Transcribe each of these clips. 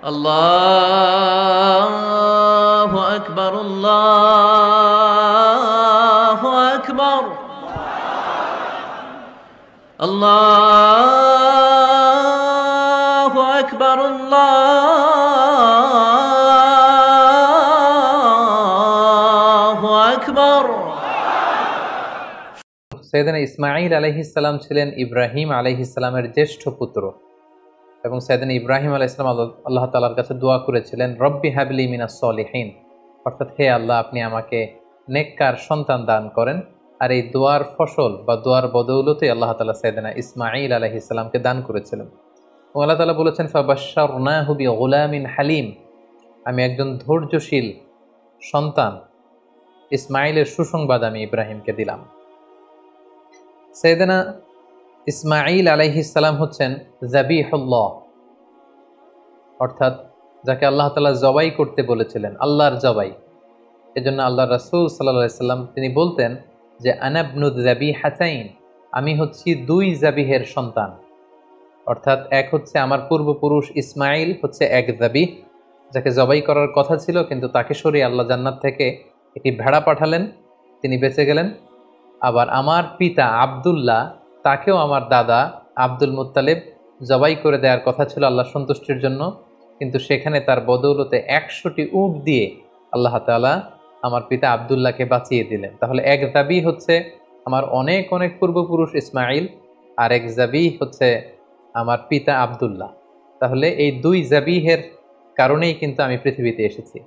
الله أكبر الله أكبر الله أكبر الله أكبر সৈয়দনা ইসমাঈল আলাইহিস সালাম ছিলেন ইব্রাহিম আলাইহিস সালামের জ্যেষ্ঠ পুত্র এবং সৈয়দনা ইব্রাহিম আলাইহিস সালাম আল্লাহ তাআলার কাছে দোয়া করেছিলেন রব্বি হাবলি মিনাস সলিহিন, অর্থাৎ হে আল্লাহ আপনি আমাকে নেককার সন্তান দান করেন। আর এই দোয়ার ফসল বা দোয়ার বদৌলতে আল্লাহ তাআলা সৈয়দনা ইসমাঈল আলাইহিস সালামকে দান করেছিলেন। এবং আল্লাহ তাআলা বলেছেন ফাবাশশারনাহু বিগুলামিন হালিম, আমি একজন ধৈর্যশীল সন্তান ইসমাঈলের সুসংবাদ আমি ইব্রাহিমকে দিলাম। সৈয়দনা ইসমাঈল আলাইহিস সালাম হচ্ছেন যাবিহুল্লাহ, অর্থাৎ যাকে আল্লাহ তাআলা জবাই করতে বলেছিলেন, আল্লাহর জবাই। এজন্য আল্লাহ রাসূল সাল্লাল্লাহু আলাইহি সাল্লাম তিনি বলতেন যে আনা ইবনু যাবিহাতাইন, আমি হচ্ছি দুই যাবিহের সন্তান। অর্থাৎ এক হচ্ছে আমার পূর্বপুরুষ ইসমাঈল হচ্ছে এক যাবিহ, যাকে জবাই করার কথা ছিল কিন্তু তাকে সরিয়ে আল্লাহ জান্নাত থেকে একটি ভেড়া পাঠালেন, তিনি বেঁচে গেলেন। আবার আমার পিতা আব্দুল্লাহ, তাকেও আমার দাদা আব্দুল মুত্তালিব জবাই করে দেওয়ার কথা ছিল আল্লাহ সন্তুষ্টির জন্য, কিন্তু সেখানে তার বদৌলতে 100টি উট দিয়ে আল্লাহ তাআলা আমার পিতা আব্দুল্লাহকে বাঁচিয়ে দিলেন। তাহলে এক যাবি হচ্ছে আমার অনেক অনেক পূর্বপুরুষ ইসমাঈল, আর এক যাবি হচ্ছে আমার পিতা আব্দুল্লাহ। তাহলে এই দুই যাবিহের কারণেই কিন্তু আমি পৃথিবীতে এসেছি।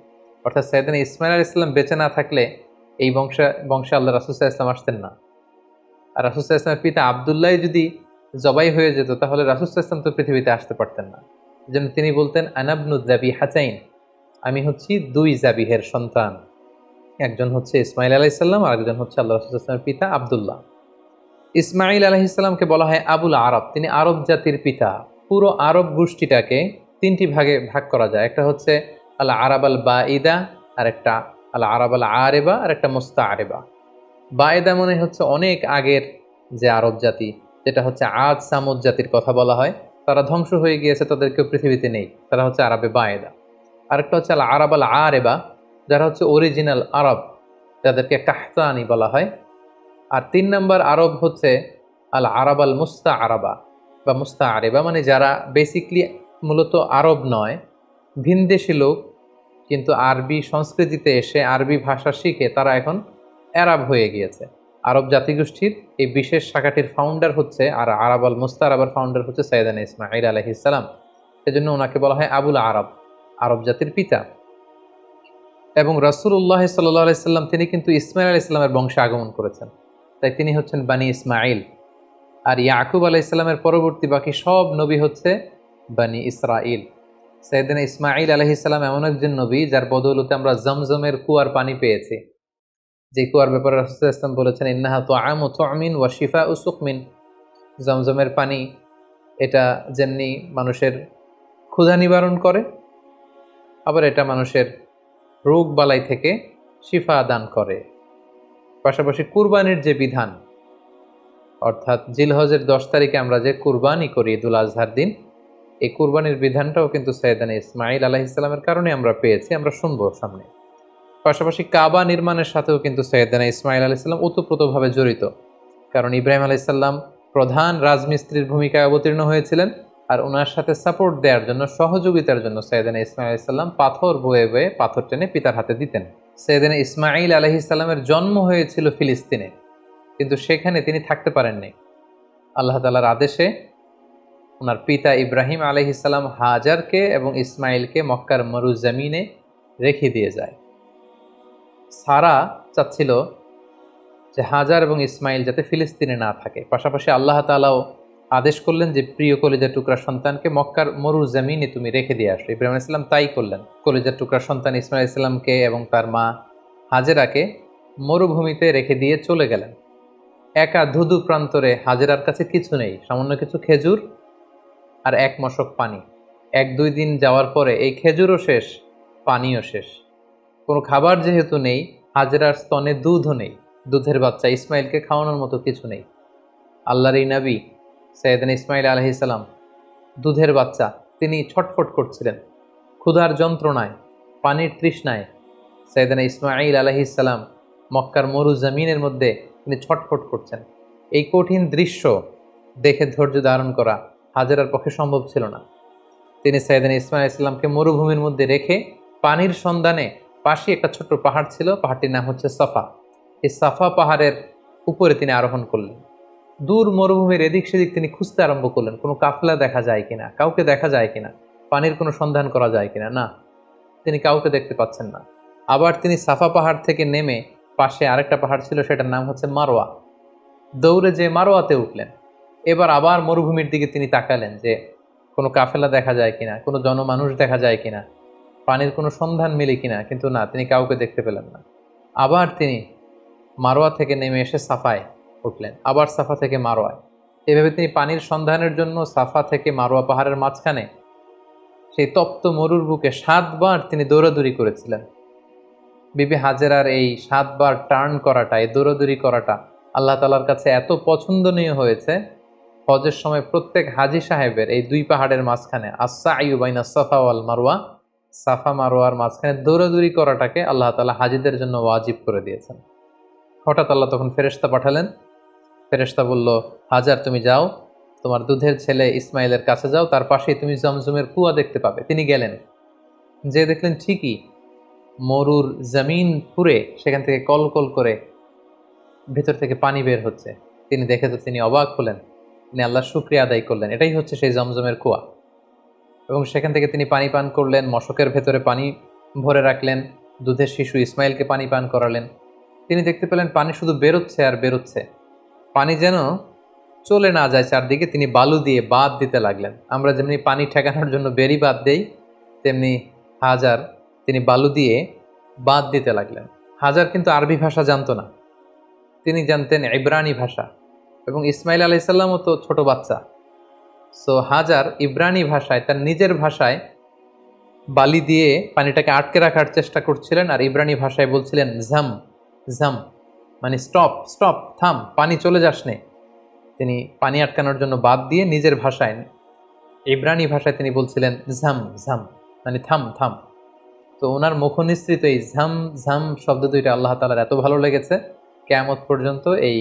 অর্থাৎ সাইয়েদনা ইসমাঈল আলাইহিস সালাম বেঁচে না থাকলে এই বংশে আল্লাহ রাসূল সাল্লাল্লাহু আলাইহি ওয়াসাল্লাম আসতেন না। আর রাসূল সাল্লাল্লাহু আলাইহি ওয়াসাল্লামের পিতা আব্দুল্লাহ যদি জবাই হয়ে যেত তাহলে রাসূল সাল্লাল্লাহু আলাইহি ওয়াসাল্লাম তো পৃথিবীতে আসতে পারতেন না। এজন্য তিনি বলতেন আনা ইবনু যাবিহাতাইন, আমি হচ্ছি দুই যাবিহের সন্তান, একজন হচ্ছে ইসমাঈল আলাইহিস সালাম আর একজন হচ্ছে আল্লাহ রাসূল সাল্লাল্লাহু আলাইহি ওয়াসাল্লামের পিতা আব্দুল্লাহ। ইসমাঈল আলাইহিস সালামকে বলা হয় আবুল আরব, তিনি আরব জাতির পিতা। পুরো আরব গোষ্ঠীটাকে তিনটি ভাগে ভাগ করা যায়, একটা হচ্ছে আল আরাব আল বাঈদা, আর একটা আল আরাব আল আরেবা, আর একটা মুস্তাআরেবা। বাঈদা মানে হচ্ছে অনেক আগের যে আরব জাতি, যেটা হচ্ছে আদ সামুদ জাতির কথা বলা হয়, তারা ধ্বংস হয়ে গিয়েছে, তাদের কেউ পৃথিবীতে নেই, তারা হচ্ছে আরবে বাঈদা। আরেকটা হচ্ছে আল আরাব আল আরেবা, যারা হচ্ছে অরিজিনাল আরব, যাদেরকে কাহতানি বলা হয়। আর 3 নম্বর আরব হচ্ছে আল আরাব আল মুস্তাআরাবা বা মুস্তাআরেবা, মানে যারা বেসিকলি মূলত আরব নয়, ভিনদেশী লোক, কিন্তু আরবি সংস্কৃতিতে এসে আরবি ভাষা শিখে তারা এখন আরব হয়ে গিয়েছে। আরব জাতিগোষ্ঠীর এই বিশেষ শাখাটির ফাউন্ডার হচ্ছে, আর আরাব আল মুস্তাআরাবার ফাউন্ডার হচ্ছে সাইয়েদনা ইসমাঈল আলাইহিস সালাম। সেজন্য ওনাকে বলা হয় আবুল আরব, আরব জাতির পিতা। এবং রাসূলুল্লাহ সাল্লাল্লাহু আলাইহি সাল্লাম তিনি কিন্তু ইসমাঈল আলাইহিস সালামের বংশে আগমন করেছেন, তাই তিনি হচ্ছেন বানি ইসমাঈল। আর ইয়াকুব আলাইহিস সালামের পরবর্তী বাকি সব নবী হচ্ছে বানি ইসরাঈল। সাইয়েদনা ইসমাঈল আলাইহিস সালাম এমন একজন নবী যার বদৌলতে আমরা জমজমের কুয়ার পানি পেয়েছি, যে কুয়ার ব্যাপারে রাসূল সাল্লাল্লাহু আলাইহি ওয়াসাল্লাম বলেছেন ইন্নাহা তুআমু তুমিন ওয়া শিফাউ সুকমিন। জমজমের পানি এটা যেমনি মানুষের ক্ষুধা নিবারণ করে, আবার এটা মানুষের রোগ বালাই থেকে শিফা দান করে। পাশাপাশি কুরবানির যে বিধান, অর্থাৎ জিলহজের 10 তারিখে আমরা যে কুরবানি করি ঈদুল আজহার দিন, এই কুরবানির বিধানটাও কিন্তু সাইয়েদনা ইসমাঈল আলাইহিস সালামের কারণে আমরা পেয়েছি, আমরা শুনবো সামনে। পাশাপাশি কাবা নির্মাণের সাথেও কিন্তু সাইয়েদনা ইসমাঈল আলাইহিস সালাম ওতপ্রোতভাবে জড়িত, কারণ ইব্রাহিম আলাইহিস সালাম প্রধান রাজমিস্ত্রির ভূমিকায় অবতীর্ণ হয়েছিলেন, আর ওনার সাথে সাপোর্ট দেওয়ার জন্য, সহযোগিতার জন্য সাইয়েদনা ইসমাঈল আলাইহিস সালাম পাথর বয়ে বয়ে পাথর টেনে পিতার হাতে দিতেন। সাইয়েদনা ইসমাঈল আলাইহিস সালামের জন্ম হয়েছিল ফিলিস্তিনে, কিন্তু সেখানে তিনি থাকতে পারেননি। আল্লাহ তাআলার আদেশে ওনার পিতা ইব্রাহিম আলাইহিস সালাম হাজারকে এবং ইসমাঈলকে মক্কার মরুজমিনে রেখে দিয়ে যায়। সারা চাচ্ছিল যে হাজার এবং ইসমাঈল যাতে ফিলিস্তিনে না থাকে, পাশাপাশি আল্লাহ তাআলাও আদেশ করলেন যে প্রিয় কলিজার টুকরা সন্তানকে মক্কার মরুজমিনে তুমি রেখে দিয়ে আসো। ইব্রাহিম আলাইহিস সালাম তাই করলেন, কলিজার টুকরা সন্তান ইসমাঈল আলাইহিস সালামকে এবং তার মা হাজেরাকে মরুভূমিতে রেখে দিয়ে চলে গেলেন। একা ধুধু প্রান্তরে, হাজেরার কাছে কিছু নেই, সামান্য কিছু খেজুর আর 1 মশক পানি। 1-2 দিন যাওয়ার পরে এই খেজুরও শেষ, পানিও শেষ, কোনো খাবার যেহেতু নেই, হাজেরার স্তনে দুধও নেই, দুধের বাচ্চা ইসমাঈলকে খাওয়ানোর মতো কিছু নেই। আল্লাহর এই নবী সাইয়েদনা ইসমাঈল আলাইহিস সালাম দুধের বাচ্চা, তিনি ছটফট করছিলেন, ক্ষুধার যন্ত্রণায়, পানির তৃষ্ণায় সাইয়েদনা ইসমাঈল আলাইহিস সালাম মক্কার মরু জমিনের মধ্যে তিনি ছটফট করছেন। এই কঠিন দৃশ্য দেখে ধৈর্য ধারণ করা হাজেরার পক্ষে সম্ভব ছিল না। তিনি সাইয়েদনা ইসমাঈল ইসলামকে মরুভূমির মধ্যে রেখে পানির সন্ধানে পাশে একটা ছোট্ট পাহাড় ছিল, পাহাড়টির নাম হচ্ছে সাফা। এই সাফা পাহাড়ের উপরে তিনি আরোহণ করলেন। দূর মরুভূমির এদিক সেদিক তিনি খুঁজতে আরম্ভ করলেন, কোনো কাফেলা দেখা যায় কিনা, কাউকে দেখা যায় কিনা, পানির কোনো সন্ধান করা যায় কিনা। না, তিনি কাউকে দেখতে পাচ্ছেন না। আবার তিনি সাফা পাহাড় থেকে নেমে পাশে আরেকটা পাহাড় ছিল, সেটার নাম হচ্ছে মারোয়া। দৌড়ে যে মারোয়াতে উঠলেন। এবার আবার মরুভূমির দিকে তিনি তাকালেন যে কোনো কাফেলা দেখা যায় কিনা, কোনো জনমানুষ দেখা যায় কিনা, পানির কোনো সন্ধান মেলে কিনা, কিন্তু না, তিনি কাউকে দেখতে পেলেন না। আবার তিনি মারোয়া থেকে নেমে এসে সাফায় উঠলেন, আবার সাফা থেকে মারোয়ায়। এভাবে তিনি পানির সন্ধানের জন্য সাফা থেকে মারোয়া পাহাড়ের মাঝখানে সেই তপ্ত মরুর বুকে 7 বার তিনি দৌড়াদৌড়ি করেছিলেন। বিবি হাজেরার এই 7 বার টার্ন করাটা, এই দৌড়াদৌড়ি করাটা আল্লাহ তাআলার কাছে এত পছন্দনীয় হয়েছে, হজের সময় প্রত্যেক হাজী সাহেবের এই 2 পাহাড়ের মাঝখানে আস-সা'য়ু বাইনা সাফা ওয়াল মারওয়া, সাফা মারওয়ার মাঝখানে দৌড়াদৌড়ি করাটাকে আল্লাহ তাআলা হাজীদের জন্য ওয়াজিব করে দিয়েছেন। হঠাৎ আল্লাহ তখন ফেরেশতা পাঠালেন। ফেরেশতা বলল, হাজার তুমি যাও, তোমার দুধের ছেলে ইসমাইলের কাছে যাও, তার পাশেই তুমি জমজমের কুয়া দেখতে পাবে। তিনি গেলেন, যে দেখলেন ঠিকই মরুর জমিন ফুঁড়ে সেখান থেকে কলকল করে ভেতর থেকে পানি বের হচ্ছে। তিনি দেখে তো তিনি অবাক হলেন, তিনি আল্লাহর শুকরিয়া আদায় করলেন, এটাই হচ্ছে সেই জমজমের কুয়া। এবং সেখান থেকে তিনি পানি পান করলেন, মশকের ভেতরে পানি ভরে রাখলেন, দুধের শিশু ইসমাইলকে পানি পান করালেন। তিনি দেখতে পেলেন পানি শুধু বেরোচ্ছে আর বেরোচ্ছে, পানি যেন চলে না যায় চারদিকে। তিনি বালু দিয়ে বাঁধ দিতে লাগলেন। আমরা যেমনি পানি ঠেকানোর জন্য বেরি বাঁধ দেই, তেমনি হাজার তিনি বালু দিয়ে বাঁধ দিতে লাগলেন। হাজার কিন্তু আরবি ভাষা জানতো না, তিনি জানতেন ইব্রানি ভাষা, এবং ইসমাইল আলাইহিস সালামও তো ছোট বাচ্চা। সো হাজার ইব্রানি ভাষায়, তার নিজের ভাষায় বালি দিয়ে পানিটাকে আটকে রাখার চেষ্টা করছিলেন, আর ইব্রানি ভাষায় বলছিলেন ঝাম ঝাম, মানে স্টপ স্টপ, থাম, পানি চলে যাস নে। তিনি পানি আটকানোর জন্য বাদ দিয়ে নিজের ভাষায়, ইব্রানি ভাষায় তিনি বলছিলেন ঝাম ঝাম, মানে থাম থাম। তো ওনার মুখনিসৃত এই ঝাম ঝাম শব্দ দুইটা আল্লাহ তাআলার এত ভালো লেগেছে, কিয়ামত পর্যন্ত এই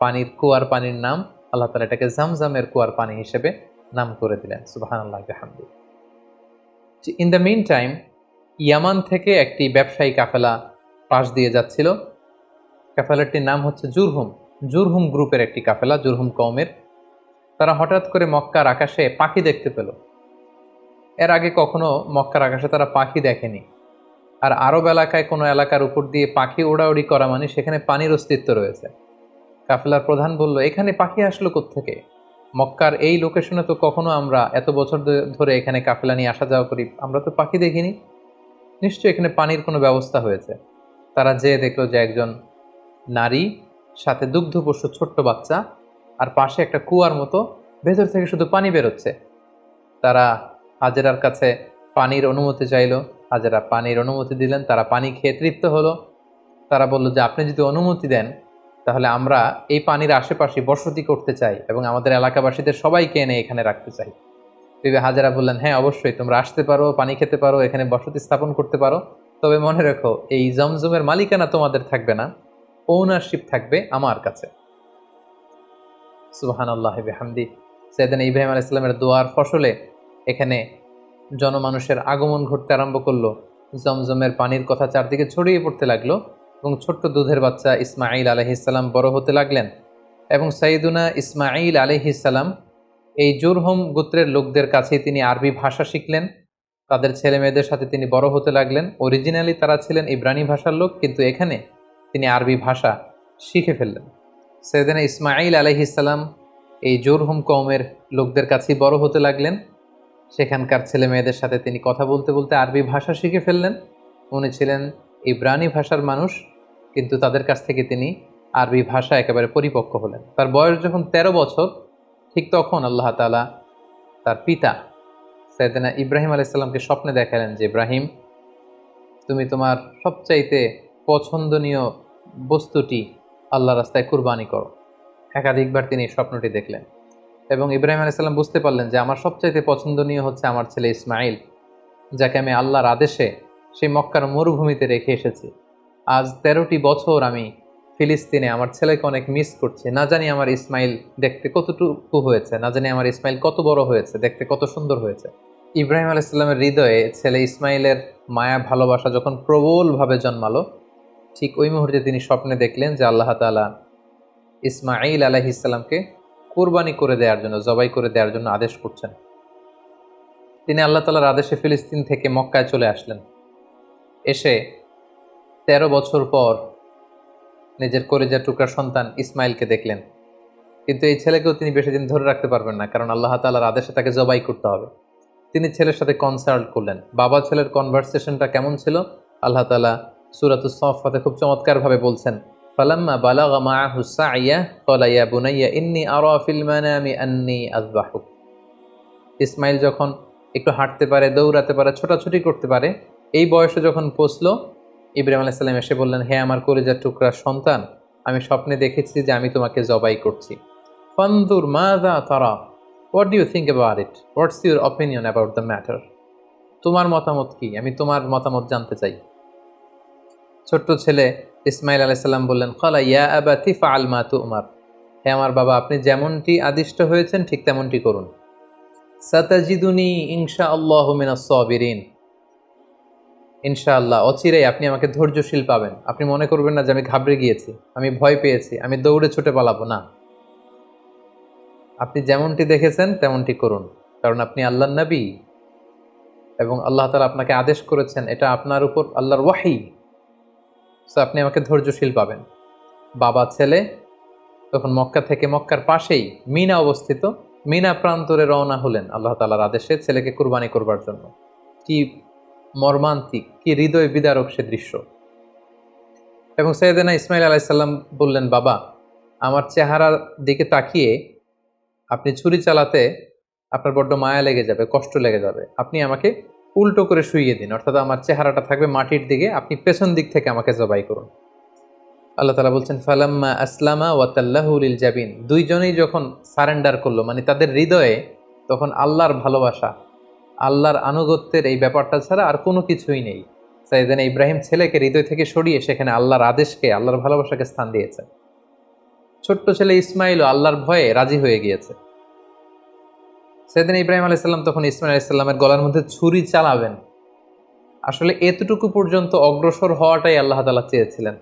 পানির কুয়ার পানির নাম আল্লাহ তাআলা এটাকে জামজামের কুয়ার পানি হিসেবে নাম করে দিলেন। সুবহানাল্লাহি ওয়া বিহামদিহি। ইন দ্য মিন টাইম ইয়ামান থেকে একটি ব্যবসায়ী কাফেলা পাশ দিয়ে যাচ্ছিল। কাফেলাটির নাম হচ্ছে জুরহুম। জুরহুম গ্রুপের একটি কাফেলা, জুরহুম কওমের। তারা হঠাৎ করে মক্কার আকাশে পাখি দেখতে পেল। এর আগে কখনো মক্কার আকাশে তারা পাখি দেখেনি। আর আরব এলাকায় কোনো এলাকার উপর দিয়ে পাখি ওড়াউড়ি করা মানে সেখানে পানির অস্তিত্ব রয়েছে। কাফেলার প্রধান বলল, এখানে পাখি আসলো কোত্থেকে? মক্কার এই লোকেশনে তো কখনো আমরা এত বছর ধরে এখানে কাফেলা নিয়ে আসা যাওয়া করি, আমরা তো পাখি দেখিনি, নিশ্চয়ই এখানে পানির কোনো ব্যবস্থা হয়েছে। তারা যেয়ে দেখলো যে একজন নারী, সাথে দুগ্ধপোষ্য ছোট্ট বাচ্চা, আর পাশে একটা কুয়ার মতো, ভেতর থেকে শুধু পানি বেরোচ্ছে। তারা হাজেরার কাছে পানির অনুমতি চাইল, হাজেরা পানির অনুমতি দিলেন। তারা পানি খেয়ে তৃপ্ত হলো। তারা বলল যে আপনি যদি অনুমতি দেন তাহলে আমরা এই পানির আশেপাশে বসতি করতে চাই এবং আমাদের এলাকাবাসীদের সবাইকে এনে এখানে রাখতে চাই। বিবি হাজেরা বললেন, হ্যাঁ অবশ্যই, তোমরা আসতে পারো, পানি খেতে পারো, এখানে বসতি স্থাপন করতে পারো, তবে মনে রেখো এই জমজমের মালিকানা তোমাদের থাকবে না, ওনারশিপ থাকবে আমার কাছে। সুবহানাল্লাহি ওয়া বিহামদিহি। সাইয়েদনা ইব্রাহিম আলাইহিস সালামের দোয়ার ফসলে এখানে জনমানুষের আগমন ঘটতে আরম্ভ করলো। জমজমের পানির কথা চারদিকে ছড়িয়ে পড়তে লাগলো এবং ছোট্ট দুধের বাচ্চা ইসমাঈল আলাইহিস সালাম বড় হতে লাগলেন। এবং সাইয়েদুনা ইসমাঈল আলাইহিস সালাম এই জুরহুম গোত্রের লোকদের কাছে তিনি আরবি ভাষা শিখলেন। তাদের ছেলে মেয়েদের সাথে তিনি বড় হতে লাগলেন। অরিজিনালি তারা ছিলেন ইব্রানি ভাষার লোক, কিন্তু এখানে তিনি আরবি ভাষা শিখে ফেললেন। সাইয়েদনা ইসমাঈল আলাইহিস সালাম এই জুরহুম কওমের লোকদের কাছেই বড় হতে লাগলেন। সেখানকার ছেলে মেয়েদের সাথে তিনি কথা বলতে বলতে আরবি ভাষা শিখে ফেললেন। উনি ছিলেন ইব্রানি ভাষার মানুষ, কিন্তু তাদের কাছ থেকে তিনি আরবি ভাষা একেবারে পরিপক্ক হলেন। তার বয়স যখন 13 বছর, ঠিক তখন আল্লাহ তাআলা তার পিতা সাইয়েদনা ইব্রাহিম আলাইহিস সালামকে স্বপ্নে দেখালেন যে ইব্রাহিম, তুমি তোমার সবচাইতে পছন্দনীয় বস্তুটি আল্লাহ রাস্তায় কুরবানি করো। একাধিকবার তিনি এই স্বপ্নটি দেখলেন এবং ইব্রাহিম আলাইহিস সালাম বুঝতে পারলেন যে আমার সবচাইতে পছন্দনীয় হচ্ছে আমার ছেলে ইসমাঈল। যাকে আমি আল্লাহর আদেশে সেই মক্কার মরুভূমিতে রেখে এসেছি। আজ 13টি বছর আমি ফিলিস্তিনে আমার ছেলেকে অনেক মিস করছি। না জানি আমার ইসমাইল দেখতে কতটুকু হয়েছে, না জানি আমার ইসমাইল কত বড় হয়েছে, দেখতে কত সুন্দর হয়েছে। ইব্রাহিম আলাইসাল্লামের হৃদয়ে ছেলে ইসমাইলের মায়া ভালোবাসা যখন প্রবলভাবে জন্মালো, ঠিক ওই মুহূর্তে তিনি স্বপ্নে দেখলেন যে আল্লাহ তাআলা ইসমাইল আলাইহিসসালামকে কোরবানি করে দেওয়ার জন্য, জবাই করে দেওয়ার জন্য আদেশ করছেন। তিনি আল্লাহ তাআলার আদেশে ফিলিস্তিন থেকে মক্কায় চলে আসলেন। এসে 13 বছর পর নিজের কলিজার টুকরার সন্তান ইসমাইলকে দেখলেন। কিন্তু এই ছেলেকেও তিনি বেশি দিন ধরে রাখতে পারবেন না, কারণ আল্লাহ তাআলার আদেশে তাকে জবাই করতে হবে। তিনি ছেলের সাথে কনসাল্ট করলেন। বাবা ছেলের কনভারসেশনটা কেমন ছিল আল্লাহ তাআলা সূরাতুস সাফফাতে খুব চমৎকারভাবে বলছেন, ফালাম্মা বালাগা মাআহু সা'য়া ক্বালা ইয়া বুনাইয়া ইন্নী আরা ফিল মানামি আন্নী আযবাহুক। ইসমাইল যখন একটু হাঁটতে পারে, দৌড়াতে পারে, ছোটাছুটি করতে পারে, এই বয়সে যখন পৌঁছলো, ইব্রাহিম আলাইহিস সালাম এসে বললেন, হে আমার কলিজার টুকরার সন্তান, আমি স্বপ্নে দেখেছি যে আমি তোমাকে জবাই করছি। ফানজুর মাযা তারা, what do you think about it, what's your opinion about the matter, তোমার মতামত কি, আমি তোমার মতামত জানতে চাই। ছোট্ট ছেলে ইসমাইল আলাইহিস সালাম বললেন, ক্বালা ইয়া আবাতি ফাআল মা তু'মার, হে আমার বাবা, আপনি যেমনটি আদিষ্ট হয়েছেন ঠিক তেমনটি করুন। সাতাজিদুনি ইনশাআল্লাহু মিনাস সাবিরিন, ইনশাআল্লাহ অচিরেই আপনি আমাকে ধৈর্যশীল পাবেন। আপনি মনে করবেন না যে আমি ঘাবড়ে গিয়েছি, আমি ভয় পেয়েছি, আমি দৌড়ে ছুটে পালাবো না। আপনি যেমনটি দেখেছেন তেমনটি করুন, কারণ আপনি আল্লাহর নবী এবং আল্লাহ তাআলা আপনাকে আদেশ করেছেন, এটা আপনার উপর আল্লাহর ওয়াহী। সো আপনি আমাকে ধৈর্যশীল পাবেন। বাবা ছেলে তখন মক্কা থেকে, মক্কার পাশেই মিনা অবস্থিত, মিনা প্রান্তরে রওনা হলেন আল্লাহ তাআলার আদেশে ছেলেকে কুরবানি করবার জন্য। কি মর্মান্তিক, কি হৃদয় বিদারক সে দৃশ্য। এবং সাইয়েদনা ইসমাইল আলাইহিস সালাম বললেন, বাবা, আমার চেহারার দিকে তাকিয়ে আপনি ছুরি চালাতে আপনার বড্ড মায়া লেগে যাবে, কষ্ট লেগে যাবে, আপনি আমাকে উল্টো করে শুইয়ে দিন, অর্থাৎ আমার চেহারাটা থাকবে মাটির দিকে, আপনি পেছন দিক থেকে আমাকে জবাই করুন। আল্লাহ তাআলা বলছেন, ফালাম্মা আসলামা ওয়া তাল্লাহু লিল জাবিন, দুইজনেই যখন সারেন্ডার করলো, মানে তাদের হৃদয়ে তখন আল্লাহর ভালোবাসা, আল্লাহর আনুগত্যের এই ব্যাপারটা ছাড়া আর কোনো কিছুই নেই। সাইয়েদনা ইব্রাহিম ছেলেকে হৃদয় থেকে সরিয়ে সেখানে আল্লাহর আদেশকে, আল্লাহর ভালোবাসাকে স্থান দিয়েছে। ছোট্ট ছেলে ইসমাইলও আল্লাহর ভয়ে রাজি হয়ে গিয়েছে। সাইয়েদনা ইব্রাহিম আলাইহিস সালাম তখন ইসমাইল আলাইহিস সালামের গলার মধ্যে ছুরি চালাবেন, আসলে এতটুকু পর্যন্ত অগ্রসর হওয়াটাই আল্লাহ তাআলা চেয়েছিলেন।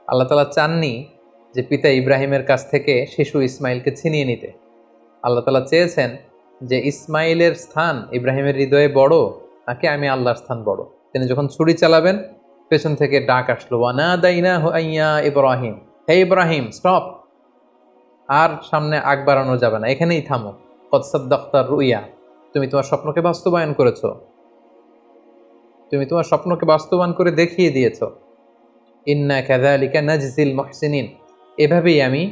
আল্লাহ তাআলা চাননি যে পিতা ইব্রাহিমের কাছ থেকে শিশু ইসমাইলকে ছিনিয়ে নিতে। আল্লাহ তাআলা চেয়েছেন যে ইসমাইলের স্থান ইব্রাহিমের হৃদয়ে বড় নাকি আমি আল্লাহর স্থান বড়। তিনি যখন ছুরি চালাবেন, পেছন থেকে ডাক আসলো, ওয়ানাদাইনাহু আইয়া ইব্রাহিম, হে ইব্রাহিম স্টপ, আর সামনে আগ বাড়ানো যাবে না, এখানেই থামো। কদ সাদ্দাকতার রুইয়া, তুমি তোমার স্বপ্নকে বাস্তবায়ন করেছো, তুমি তোমার স্বপ্নকে বাস্তবায়ন করে দেখিয়ে দিয়েছো। ইন্না কাযালিকা নাজজিল মুহসিনিন, এভাবেই আমি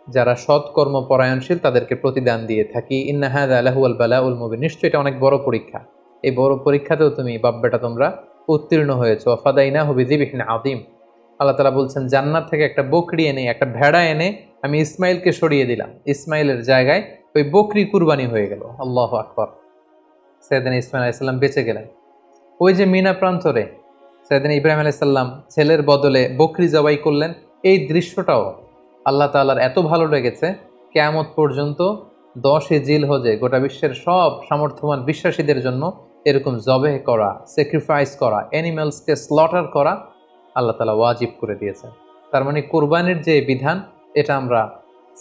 যারা সৎকর্ম পরায়ণশীল তাদেরকে প্রতিদান দিয়ে থাকি। ইন্না হাযা লাহুয়াল বালাউল মুবিন, নিশ্চয়ই এটা অনেক বড় পরীক্ষা, এই বড় পরীক্ষাতেও তুমি বাপ বেটা তোমরা উত্তীর্ণ হয়েছো। ফাদাইনাহু বিযিবহিন আযীম, আল্লাহ তাআলা বলছেন জান্নাত থেকে একটা বকরি এনে, একটা ভেড়া এনে আমি ইসমাইলকে সরিয়ে দিলাম, ইসমাইলের জায়গায় ওই বকরি কুরবানি হয়ে গেল। আল্লাহু আকবার। সাইয়েদনা ইসমাইল আলাইহিস সালাম বেঁচে গেলেন। ওই যে মিনা প্রান্তরে সাইয়েদনা ইব্রাহিম আলাইহিস সালাম ছেলের বদলে বকরি জবাই করলেন, এই দৃশ্যটাও আল্লাহ তাআলার এত ভালো লেগেছে, কিয়ামত পর্যন্ত 10 জিলহজে গোটা বিশ্বের সব সামর্থ্যবান বিশ্বাসীদের জন্য এরকম জবেহ করা, স্যাক্রিফাইস করা, অ্যানিমালসকে স্লটার করা আল্লাহ তাআলা ওয়াজিব করে দিয়েছেন। তার মানে কোরবানির যে বিধান, এটা আমরা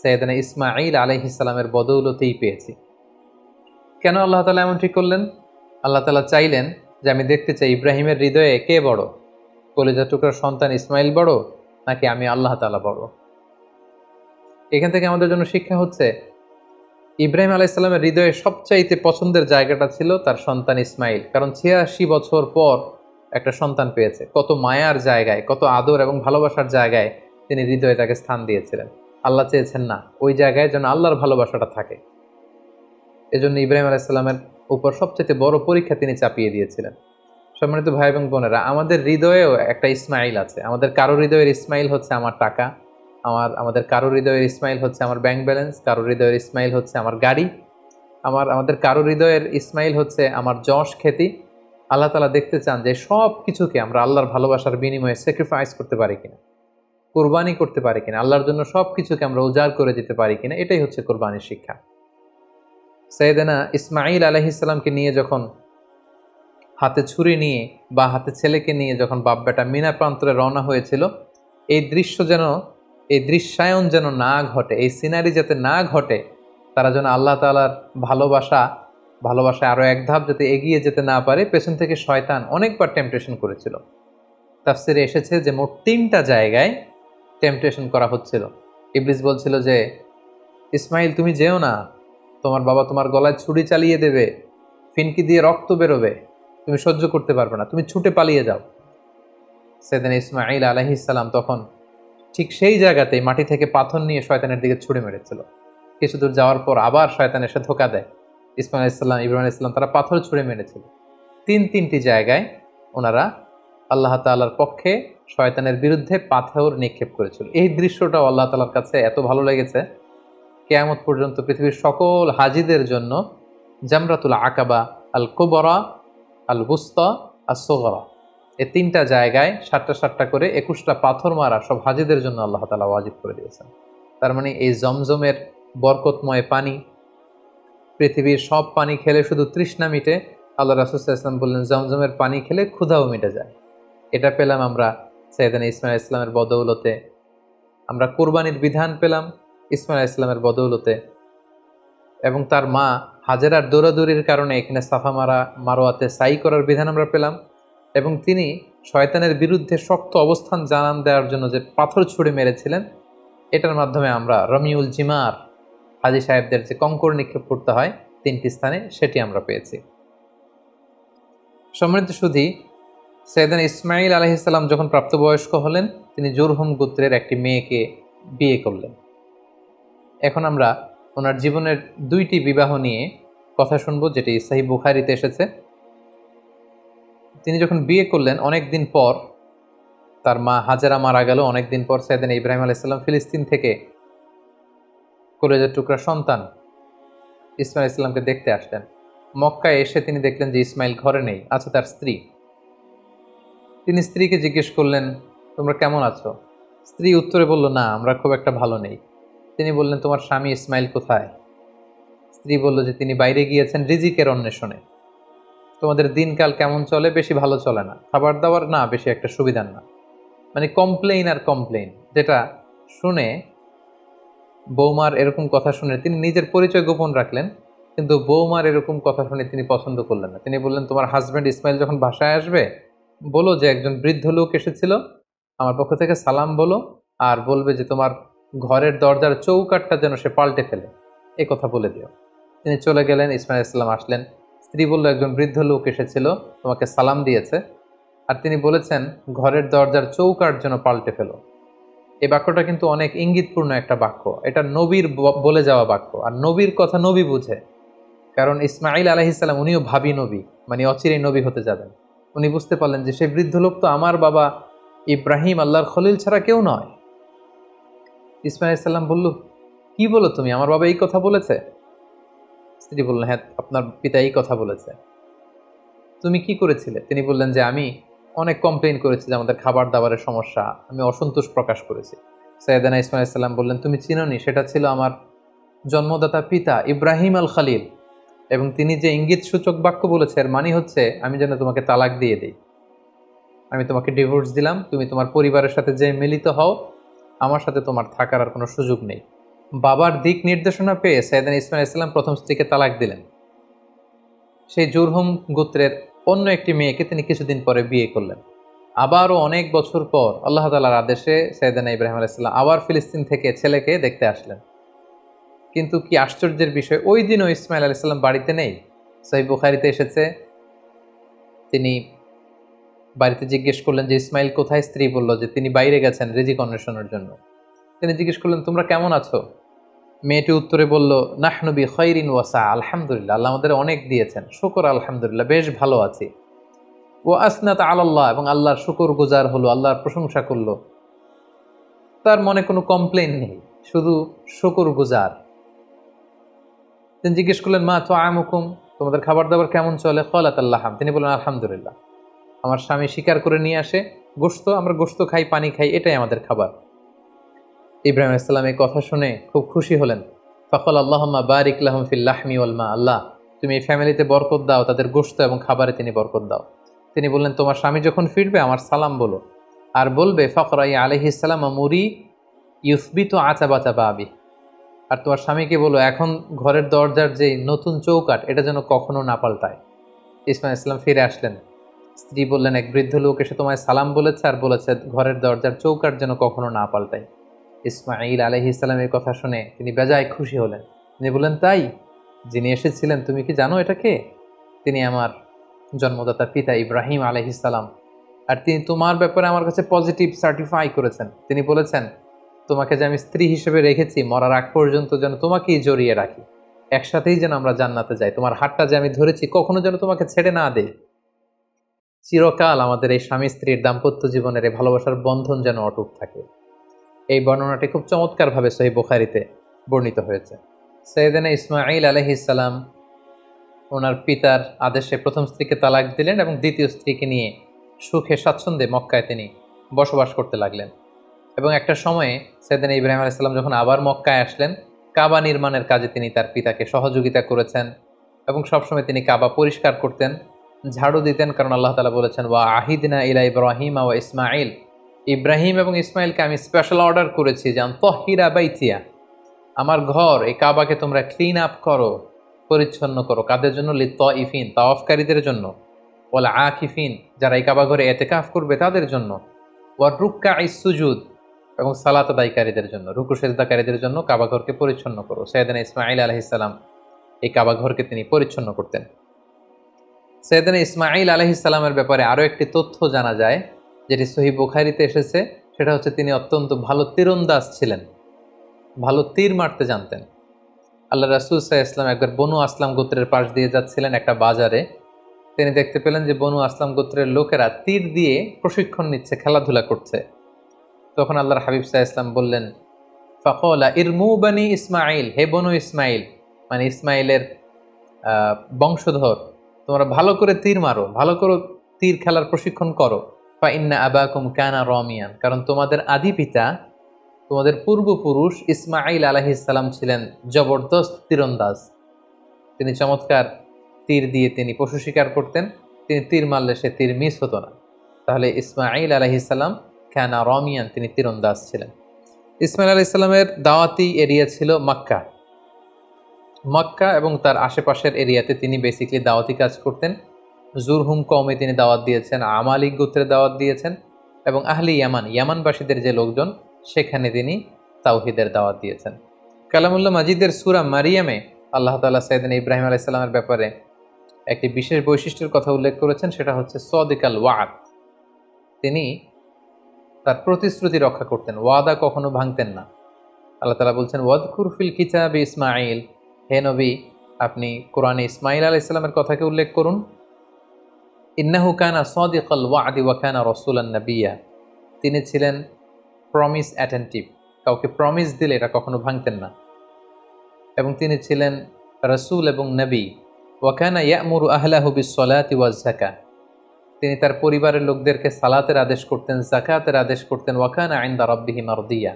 সাইয়েদনা ইসমাঈল আলাইহিস সালামের বদৌলতেই পেয়েছি। কেন আল্লাহ তাআলা এমনটি করলেন? আল্লাহ তাআলা চাইলেন যে আমি দেখতে চাই ইব্রাহিমের হৃদয়ে কে বড়, কলিজার টুকরার সন্তান ইসমাইল বড় নাকি আমি আল্লাহ তাআলা বড়। এখান থেকে আমাদের জন্য শিক্ষা হচ্ছে, ইব্রাহিম আলাইহিস সালামের হৃদয়ে সবচাইতে পছন্দের জায়গাটা ছিল তার সন্তান ইসমাইল, কারণ 86 বছর পর একটা সন্তান পেয়েছে। কত মায়ার জায়গায়, কত আদর এবং ভালোবাসার জায়গায় তিনি হৃদয়ে তাকে স্থান দিয়েছিলেন। আল্লাহ চেয়েছেন না ওই জায়গায় যেন আল্লাহর ভালোবাসাটা থাকে, এজন্য ইব্রাহিম আলাইহিস সালামের উপর সবচেয়ে বড় পরীক্ষা তিনি চাপিয়ে দিয়েছিলেন। সম্মানিত ভাই এবং বোনেরা, আমাদের হৃদয়েও একটা ইসমাইল আছে। আমাদের কারো হৃদয়ের ইসমাইল হচ্ছে আমার টাকা, আমাদের কারো হৃদয়ের ইসমাইল হচ্ছে আমার ব্যাংক ব্যালেন্স, কারো হৃদয়ের ইসমাইল হচ্ছে আমার গাড়ি, আমাদের কারো হৃদয়ের ইসমাইল হচ্ছে আমার যশ খ্যাতি। আল্লাহ তাআলা দেখতে চান যে সব কিছুকে আমরা আল্লাহর ভালোবাসার বিনিময়ে স্যাক্রিফাইস করতে পারি কিনা, কোরবানি করতে পারি কিনা, আল্লাহর জন্য সব কিছুকে আমরা উজাড় করে দিতে পারি কিনা। এটাই হচ্ছে কোরবানির শিক্ষা। সাইয়েদনা ইসমাইল আলাইহিস সালামকে নিয়ে যখন হাতে ছুরি নিয়ে বা হাতে ছেলেকে নিয়ে যখন বাপ বেটা মিনা প্রান্তরে রওনা হয়েছিল, এই দৃশ্য যেন, এই দৃশ্যায়ন যেন না ঘটে, এই সিনারি যাতে না ঘটে, তারা যেন আল্লাহ তাআলার ভালোবাসায় আরো এক ধাপ যাতে এগিয়ে যেতে না পারে, পেছন থেকে শয়তান অনেকবার টেম্পটেশন করেছিল। তাফসিরে এসেছে যে মোট 3টা জায়গায় টেম্পটেশন করা হচ্ছিল। ইবলিস বলছিল যে ইসমাইল তুমি যেও না, তোমার বাবা তোমার গলায় ছুরি চালিয়ে দেবে, ফিনকি দিয়ে রক্ত বেরোবে, তুমি সহ্য করতে পারবে না, তুমি ছুটে পালিয়ে যাও। সেদিন ইসমাইল আলাইহিস সালাম তখন ঠিক সেই জায়গাতেই মাটি থেকে পাথর নিয়ে শয়তানের দিকে ছুড়ে মেরেছিল। কিছু দূর যাওয়ার পর আবার শয়তান এসে ধোঁকা দেয়। ইসমাইল আলাইহিস সালাম, ইব্রাহিম আলাইহিস সালাম তারা পাথর ছুড়ে মেরেছিল। তিনটি জায়গায় ওনারা আল্লাহ তাআলার পক্ষে শয়তানের বিরুদ্ধে পাথর নিক্ষেপ করেছিল। এই দৃশ্যটাও আল্লাহ তাআলার কাছে এত ভালো লেগেছে, কিয়ামত পর্যন্ত পৃথিবীর সকল হাজীদের জন্য জামরাতুল আকাবা, আল কুবরা, আল বুস্তা, আর সোগরা, এই 3টা জায়গায় 7টা করে 21টা পাথর মারা সব হাজীদের জন্য আল্লাহ তাআলা ওয়াজিব করে দিয়েছেন। তার মানে এই জমজমের বরকতময় পানি, পৃথিবীর সব পানি খেলে শুধু তৃষ্ণা মিটে, আল্লাহ রাসূল সাল্লাল্লাহু আলাইহি ওয়াসাল্লাম বললেন জমজমের পানি খেলে ক্ষুধাও মিটে যায়। এটা পেলাম আমরা সাইয়েদনা ইসমাইল আলাইহিস সালামের বদৌলতে, আমরা কোরবানির বিধান পেলাম ইসমাইল আলাইহিস সালামের বদৌলতে, এবং তার মা হাজেরার দৌড়াদৌড়ির কারণে এখানে সাফা মারোয়াতে সাই করার বিধান আমরা পেলাম, এবং তিনি শয়তানের বিরুদ্ধে শক্ত অবস্থান জানান দেওয়ার জন্য যে পাথর ছুঁড়ে মেরেছিলেন, এটার মাধ্যমে আমরা রমিউল জিমার, হাজী সাহেবদের যে কঙ্কর নিক্ষেপ করতে হয় 3টি স্থানে, সেটি আমরা পেয়েছি। সম্মানিত সুধী, সাইয়েদনা ইসমাইল আলাইহিস সালাম যখন প্রাপ্তবয়স্ক হলেন, তিনি জুরহুম গোত্রের একটি মেয়েকে বিয়ে করলেন। এখন আমরা ওনার জীবনের 2টি বিবাহ নিয়ে কথা শুনবো, যেটি সহিহ বুখারীতে এসেছে। তিনি যখন বিয়ে করলেন অনেক দিন পর, তার মা হাজেরা মারা গেল, অনেক দিন পর সাইয়েদনা ইব্রাহিম আলাইহিস সালাম ফিলিস্তিন থেকে কলেজের টুকরা সন্তান ইসমাইল আলাইহিস সালামকে দেখতে আসলেন। মক্কায় এসে তিনি দেখলেন যে ইসমাইল ঘরে নেই, আছে তার স্ত্রী। তিনি স্ত্রীকে জিজ্ঞেস করলেন, তোমরা কেমন আছো? স্ত্রী উত্তরে বলল, না, আমরা খুব একটা ভালো নেই। তিনি বললেন, তোমার স্বামী ইসমাইল কোথায়? স্ত্রী বলল যে তিনি বাইরে গিয়েছেন রিজিকের অন্বেষণে। তোমাদের দিনকাল কেমন চলে? বেশি ভালো চলে না, খাবার দাবার না বেশি একটা সুবিধার না। মানে কমপ্লেইন আর কমপ্লেইন, যেটা শুনে বৌমার এরকম কথা শুনে তিনি নিজের পরিচয় গোপন রাখলেন, কিন্তু বৌমার এরকম কথা শুনে তিনি পছন্দ করলেন না। তিনি বললেন, তোমার হাজব্যান্ড ইসমাইল যখন বাসায় আসবে বলো যে একজন বৃদ্ধ লোক এসেছিল, আমার পক্ষ থেকে সালাম বলো, আর বলবে যে তোমার ঘরের দরজার চৌকাঠটা যেন সে পাল্টে ফেলে, এই কথা বলে দিও। তিনি চলে গেলেন, ইসমাইল আলাইহিস সালাম আসলেন। স্ত্রী বলল, একজন বৃদ্ধ লোক এসেছিল, তোমাকে সালাম দিয়েছে, আর তিনি বলেছেন ঘরের দরজার চৌকাঠ যেন পাল্টে ফেলো। এই বাক্যটা কিন্তু অনেক ইঙ্গিতপূর্ণ একটা বাক্য, এটা নবীর বলে যাওয়া বাক্য, আর নবীর কথা নবী বুঝে। কারণ ইসমাইল আলাইহিস সালাম উনিও ভাবী নবী, মানে অচিরেই নবী হতে যাবেন। উনি বুঝতে পারলেন যে সেই বৃদ্ধ লোক তো আমার বাবা ইব্রাহিম আল্লাহর খলিল ছাড়া কেউ নয়। ইসমাইল আলাইহিস সালাম বলল, কি বলো তুমি, আমার বাবা এই কথা বলেছে? স্ত্রী বললেন, হ্যাঁ, আপনার পিতা এই কথা বলেছে। তুমি কি করেছিলে? তিনি বললেন যে আমি অনেক কমপ্লেইন করেছি যে আমাদের খাবার দাবারের সমস্যা, আমি অসন্তোষ প্রকাশ করেছি। সাইয়েদনা ইসমাইল আলাইহিস সালাম বললেন, তুমি চিনোনি, সেটা ছিল আমার জন্মদাতা পিতা ইব্রাহিম আল খলিল, এবং তিনি যে ইঙ্গিত সূচক বাক্য বলেছে এর মানে হচ্ছে আমি যেন তোমাকে তালাক দিয়ে দিই, আমি তোমাকে ডিভোর্স দিলাম, তুমি তোমার পরিবারের সাথে যে মিলিত হও, আমার সাথে তোমার থাকার আর কোনো সুযোগ নেই। বাবার দিক নির্দেশনা পেয়ে সাইয়েদনা ইসমাইল আলাইহিস সালাম প্রথম স্ত্রীকে তালাক দিলেন। সেই জুরহুম গোত্রের অন্য একটি মেয়েকে তিনি কিছুদিন পরে বিয়ে করলেন। আবারও অনেক বছর পর আল্লাহ তাআলার আদেশে সাইয়েদনা ইব্রাহিম আলাইহিস সালাম আবার ফিলিস্তিন থেকে ছেলেকে দেখতে আসলেন। কিন্তু কি আশ্চর্যের বিষয়, ওই দিনও ইসমাইল আলাইহিস সালাম বাড়িতে নেই। সহিহ বুখারীতে এসেছে, তিনি বাড়িতে জিজ্ঞেস করলেন যে ইসমাইল কোথায়? স্ত্রী বলল যে তিনি বাইরে গেছেন রিজিক অন্বেষণের জন্য। তিনি জিজ্ঞেস করলেন, তোমরা কেমন আছো? মেয়েটি উত্তরে বলল, নাহনু বি খাইরিন ওয়া সা, আলহামদুলিল্লাহ, আল্লাহ আমাদের অনেক দিয়েছেন, শুকর আলহামদুলিল্লাহ, বেশ ভালো আছি। ও আসনাত আলাল্লাহ, এবং আল্লাহর শুকর গুজার হলো, আল্লাহর প্রশংসা করলো। তার মনে কোনো কমপ্লেইন নেই, শুধু শুকর গুজার। তিনি জিজ্ঞেস করলেন, মা তো আমুকুম, তোমাদের খাবার দাবার কেমন চলে? ক্বালাত আল্লাহাম, তিনি বললেন আলহামদুলিল্লাহ। আমার স্বামী শিকার করে নিয়ে আসে গোশত, আমরা গোশত খাই, পানি খাই, এটাই আমাদের খাবার। ইব্রাহিম আলাইহিস সালাম এই কথা শুনে খুব খুশি হলেন। ফাকাল আল্লাহুম্মা বারিক লাহুম ফিল লাহমি ওয়াল মা, আল্লাহ তুমি এই ফ্যামিলিতে বরকত দাও, তাদের গোশত এবং খাবারে তিনি বরকত দাও। তিনি বললেন, তোমার স্বামী যখন ফিরবে আমার সালাম বলো, আর বলবে ফকরাই আলাইহিস সালাম মুরি ইউসবিতু আতাবাতা বাবি, আর তোমার স্বামীকে বলো এখন ঘরের দরজার যে নতুন চৌকাঠ এটা যেন কখনো না পাল্টায়। ইসমাইল ইসলাম ফিরে আসলেন। স্ত্রী বললেন, এক বৃদ্ধ লোক এসে তোমায় সালাম বলেছে আর বলেছে ঘরের দরজার চৌকাঠ যেন কখনো না পাল্টায়। ইসমাইল আলাইহিস সালামের কথা শুনে তিনি বেজায় খুশি হলেন। তিনি বললেন, তাই? যিনি এসেছিলেন তুমি কি জানো এটা কে? তিনি আমার জন্মদাতা পিতা ইব্রাহিম আলাইহিস সালাম, আর তিনি তোমার ব্যাপারে আমার কাছে পজিটিভ সার্টিফাই করেছেন। তিনি বলেছেন তোমাকে যে আমি স্ত্রী হিসেবে রেখেছি মরার আগ পর্যন্ত যেন তোমাকেই জড়িয়ে রাখি, একসাথেই যেন আমরা জান্নাতে যাই, তোমার হাতটা যে আমি ধরেছি কখনো যেন তোমাকে ছেড়ে না দেই, চিরকাল আমাদের এই স্বামী স্ত্রীর দাম্পত্য জীবনের এই ভালোবাসার বন্ধন যেন অটুট থাকে। এই বর্ণনাটি খুব চমৎকারভাবে সহিহ বুখারীতে বর্ণিত হয়েছে। সাইয়েদনা ইসমাঈল আলাইহিস সালাম ওনার পিতার আদেশে প্রথম স্ত্রীকে তালাক দিলেন এবং দ্বিতীয় স্ত্রীকে নিয়ে সুখে স্বাচ্ছন্দ্যে মক্কায় তিনি বসবাস করতে লাগলেন। এবং একটা সময়ে সাইয়েদনা ইব্রাহিম আলাইহিস সালাম যখন আবার মক্কায় আসলেন, কাবা নির্মাণের কাজে তিনি তার পিতাকে সহযোগিতা করেছেন এবং সবসময় তিনি কাবা পরিষ্কার করতেন, ঝাড়ু দিতেন, কারণ আল্লাহ তাআলা বলেছেন ওয়া আহিদনা ইলা ইব্রাহিম ওয়া ইসমাঈল, ইব্রাহিম এবং ইসমাইলকে আমি স্পেশাল অর্ডার করেছি যে তাহিরা বাইতিয়া, আমার ঘর এই কাবাকে তোমরা ক্লিন আপ করো, পরিচ্ছন্ন করো। কাদের জন্য? লিত্তাইফিন, তাওয়াফকারীদের জন্য, ওয়াল আকিফিন, যারা এই কাবা ঘরে ইতিকাফ করবে তাদের জন্য, ওয়ার রুক্কাইস সুজুদ, এবং সালাত আদায়কারীদের জন্য, রুকু সিজদাকারীদের জন্য কাবা ঘরকে পরিচ্ছন্ন করো। সাইয়েদনা ইসমাঈল আলাইহিস সালাম এই কাবা ঘরকে তিনি পরিচ্ছন্ন করতেন। সাইয়েদনা ইসমাঈল আলাইহিস সালামের ব্যাপারে আরও একটি তথ্য জানা যায় যেটি সহিহ বুখারীতে এসেছে, সেটা হচ্ছে তিনি অত্যন্ত ভালো তীরন্দাজ ছিলেন, ভালো তীর মারতে জানতেন। আল্লাহ রাসূল সাল্লাল্লাহু আলাইহি ওয়াসাল্লাম একবার বনু আসলাম গোত্রের পাশ দিয়ে যাচ্ছিলেন একটা বাজারে, তিনি দেখতে পেলেন যে বনু আসলাম গোত্রের লোকেরা তীর দিয়ে প্রশিক্ষণ নিচ্ছে, খেলাধুলা করছে। তখন আল্লাহর হাবিব সাল্লাল্লাহু আলাইহি ওয়াসাল্লাম বললেন, ফাকালা ইরমু বানি ইসমাঈল, হে বনু ইসমাঈল, মানে ইসমাঈলের বংশধর, তোমরা ভালো করে তীর মারো, ভালো করে তীর খেলার প্রশিক্ষণ করো। ফা ইন্না আবাকুম কানা রামিয়ান, কারণ তোমাদের আদি পিতা, তোমাদের পূর্বপুরুষ ইসমাঈল আলাইহিস সালাম ছিলেন জবরদস্ত তীরন্দাজ। তিনি চমৎকার তীর দিয়ে তিনি পশু শিকার করতেন, তিনি তীর মারলে সে তীর মিস হতো না। তাহলে ইসমাঈল আলাইহিস সালাম কানা রামিয়ান, তিনি তীরন্দাজ ছিলেন। ইসমাঈল আলাইহিস সালামের দাওয়াতি এরিয়া ছিল মক্কা। মক্কা এবং তার আশেপাশের এরিয়াতে তিনি বেসিক্যালি দাওয়াতি কাজ করতেন। জুরহুম কওমে তিনি দাওয়াত দিয়েছেন, আমালিক গোত্রে দাওয়াত দিয়েছেন, এবং আহলি ইয়ামান, ইয়ামানবাসীদের যে লোকজন সেখানে তিনি তাওহীদের দাওয়াত দিয়েছেন। কালামুল্লাহ মাজিদের সূরা মারিয়ামে আল্লাহ তাআলা সাইয়েদনা ইব্রাহিম আলাইহিস সালামের ব্যাপারে একটি বিশেষ বৈশিষ্ট্যের কথা উল্লেখ করেছেন, সেটা হচ্ছে সাদিকাল ওয়াদ। তিনি তার প্রতিশ্রুতি রক্ষা করতেন, ওয়াদা কখনো ভাঙতেন না। আল্লাহ তাআলা বলছেন ওয়াদকুর ফিল কিতাবি ইসমাঈল, হে নবী আপনি কোরআনে ইসমাঈল আলাইহিস সালামের কথাকে উল্লেখ করুন। ইন্নাহু কানা সাদিকাল ওয়াদি ওয়া কানা রাসূলান নাবিয়্যা, তিনি ছিলেন প্রমিস অ্যাটেন্টিভ, কাউকে প্রমিস দিলে এটা কখনো ভাঙতেন না, এবং তিনি ছিলেন রাসূল এবং নবী। ওয়া কানা ইয়া'মুরু আহলাহু বিস-সালাতি ওয়াজ-যাকাত, তিনি তার পরিবারের লোকদেরকে সালাতের আদেশ করতেন, যাকাতের আদেশ করতেন। ওয়া কানা ইনদা রাব্বিহি মারদিয়া,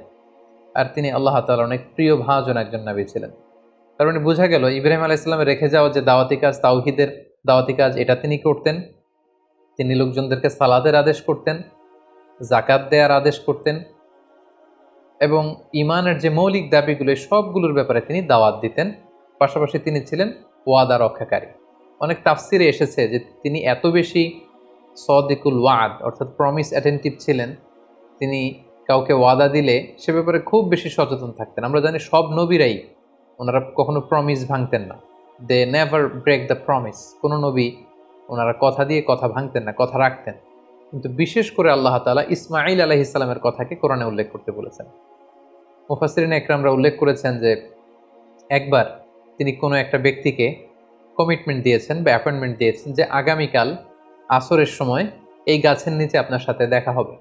আর তিনি আল্লাহ তাআলার অনেক প্রিয় ভাজন একজন নবী ছিলেন। তার মানে বোঝা গেল ইব্রাহিম আলাইহিস সালামের রেখে যাওয়া যে দাওয়াতি কাজ, তাওহীদের দাওয়াতি কাজ, এটা তিনি করতেন। তিনি লোকজনদেরকে সালাতের আদেশ করতেন, যাকাত দেওয়ার আদেশ করতেন, এবং ইমানের যে মৌলিক দাবিগুলো সবগুলোর ব্যাপারে তিনি দাওয়াত দিতেন। পাশাপাশি তিনি ছিলেন ওয়াদা রক্ষাকারী। অনেক তাফসিরে এসেছে যে তিনি এত বেশি সাদিকুল ওয়াদ অর্থাৎ প্রমিস অ্যাটেন্টিভ ছিলেন, তিনি কাউকে ওয়াদা দিলে সে ব্যাপারে খুব বেশি সচেতন থাকতেন। আমরা জানি সব নবীরাই ওনারা কখনো প্রমিস ভাঙতেন না, they never break the promise. কোনো নবী ওনারা কথা দিয়ে কথা ভাঙতেন না, কথা রাখতেন। কিন্তু বিশেষ করে আল্লাহ তাআলা ইসমাঈল আলাইহিস সালামের কথাকে কোরআনে উল্লেখ করতে বলেছেন। মুফাসসিরিন একরামরা উল্লেখ করেছেন যে একবার তিনি কোনো একটা ব্যক্তিকে কমিটমেন্ট দিয়েছেন বা অ্যাপয়েন্টমেন্ট দিয়েছেন যে আগামীকাল আসরের সময় এই গাছের নিচে আপনার সাথে দেখা হবে।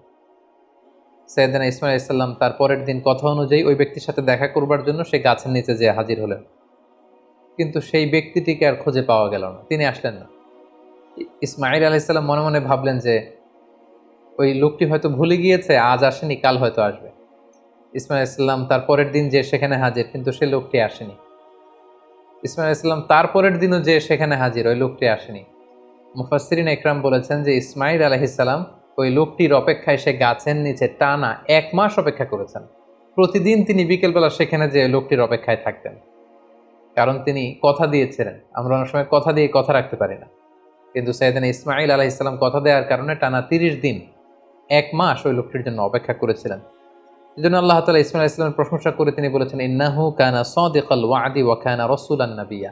সাইয়েদনা ইসমাঈল আলাইহিস সালাম তার পরের দিন কথা অনুযায়ী ওই ব্যক্তির সাথে দেখা করবার জন্য সেই গাছের নিচে যেয়ে হাজির হলেন। কিন্তু সেই ব্যক্তিটিকে আর খুঁজে পাওয়া গেল না, তিনি আসলেন না। ইসমাঈল আলাইহিস সালাম মনে মনে ভাবলেন যে ওই লোকটি হয়তো ভুলে গিয়েছে, আজ আসেনি, কাল হয়তো আসবে। ইসমাঈল আলাইহিস সালাম তার পরের দিন যে সেখানে হাজির, কিন্তু সেই লোকটি আসেনি। ইসমাঈল আলাইহিস সালাম তার পরের দিনও যে সেখানে হাজির, ওই লোকটি আসেনি। মুফাসসিরিন ইকরাম বলেছেন যে ইসমাঈল আলাইহিস সালাম ওই লোকটির অপেক্ষায় সে গাছের নিচে টানা 1 মাস অপেক্ষা করেছেন। প্রতিদিন তিনি বিকেলবেলা সেখানে যে লোকটির অপেক্ষায় থাকতেন, কারণ তিনি কথা দিয়েছিলেন। আমরা অনেক সময় কথা দিয়ে কথা রাখতে পারি না, কিন্তু সাইয়েদনা ইসমাঈল আলাইহিস সালাম কথা দেওয়ার কারণে টানা 30 দিন 1 মাস ওই লোকটির জন্য অপেক্ষা করেছিলেন। এজন্য আল্লাহ তাআলা ইসমাঈল আলাইহিস সালামের প্রশংসা করে তিনি বলেছেন, ইন্নাহু কানা সাদিকাল ওয়াদি ওয়া কানা রাসূলান নাবিয়্যা,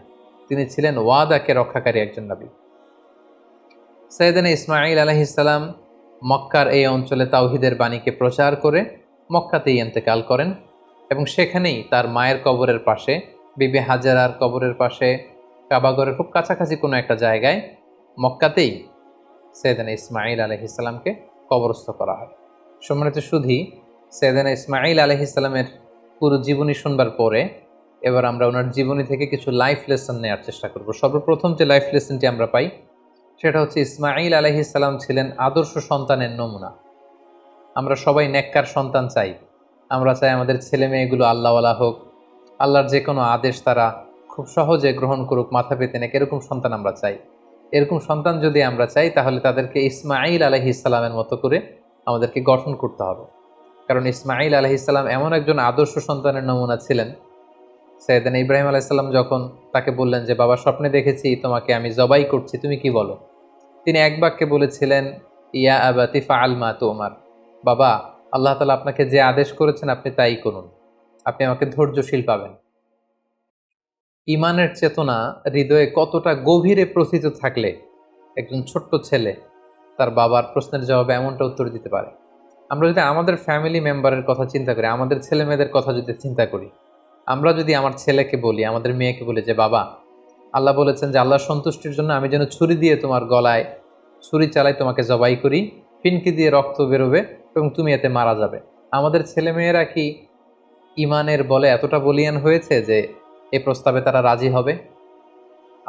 তিনি ছিলেন ওয়াদাকে রক্ষাকারী একজন নবী। সাইয়েদনা ইসমাঈল আলাইহিস সালাম মক্কার এই অঞ্চলে তাওহীদের বাণীকে প্রচার করে মক্কাতেই ইন্তেকাল করেন, এবং সেখানেই তার মায়ের কবরের পাশে, বিবি হাজেরার কবরের পাশে, কাবাগরের খুব কাছাকাছি কোনো একটা জায়গায় মক্কাতেই সাইয়েদনা ইসমাঈল আলাইহিস সালামকে কবরস্থ করা হয়। সম্মানিত সুধী, সাইয়েদনা ইসমাঈল আলাইহিস সালামের পুরো জীবনী শুনবার পরে এবার আমরা ওনার জীবনী থেকে কিছু লাইফ লেসন নেওয়ার চেষ্টা করব। সর্বপ্রথম যে লাইফ লেসনটি আমরা পাই সেটা হচ্ছে ইসমাঈল আলাইহিস সালাম ছিলেন আদর্শ সন্তানের নমুনা। আমরা সবাই নেককার সন্তান চাই। আমরা চাই আমাদের ছেলে মেয়েগুলো আল্লাহওয়ালা হোক, আল্লাহর যে কোনো আদেশ তারা খুব সহজে গ্রহণ করুক, মাথা পেতে নেক, এরকম সন্তান আমরা চাই। এরকম সন্তান যদি আমরা চাই তাহলে তাদেরকে ইসমাঈল আলাইহিস সালামের মতো করে আমাদেরকে গঠন করতে হবে। কারণ ইসমাঈল আলাইহিস সালাম এমন একজন আদর্শ সন্তানের নমুনা ছিলেন। সাইয়েদনা ইব্রাহিম আলাইহিস সালাম যখন তাকে বললেন যে বাবা, স্বপ্নে দেখেছি তোমাকে আমি জবাই করছি, তুমি কি বলো? তিনি এক বাক্যে বলেছিলেন, ইয়া আবাতি ফাআল মা তুমার, বাবা, আল্লাহ তাআলা আপনাকে যে আদেশ করেছেন আপনি তাই করুন, আপনি আমাকে ধৈর্যশীল পাবেন। ঈমানের চেতনা হৃদয়ে কতটা গভীরে প্রথিত থাকলে একজন ছোট্ট ছেলে তার বাবার প্রশ্নের জবাবে এমনটা উত্তর দিতে পারে। আমরা যদি আমাদের ফ্যামিলি মেম্বারের কথা চিন্তা করি, আমাদের ছেলে মেয়েদের কথা যদি চিন্তা করি, আমরা যদি আমার ছেলেকে বলি, আমাদের মেয়েকে বলি যে বাবা, আল্লাহ বলেছেন যে আল্লাহর সন্তুষ্টির জন্য আমি যেন ছুরি দিয়ে তোমার গলায় ছুরি চালাই, তোমাকে জবাই করি, ফিনকি দিয়ে রক্ত বেরোবে এবং তুমি এতে মারা যাবে। আমাদের ছেলেমেয়েরা কি ঈমানের বলে এতটা বলিয়ান হয়েছে যে এই প্রস্তাবে তারা রাজি হবে?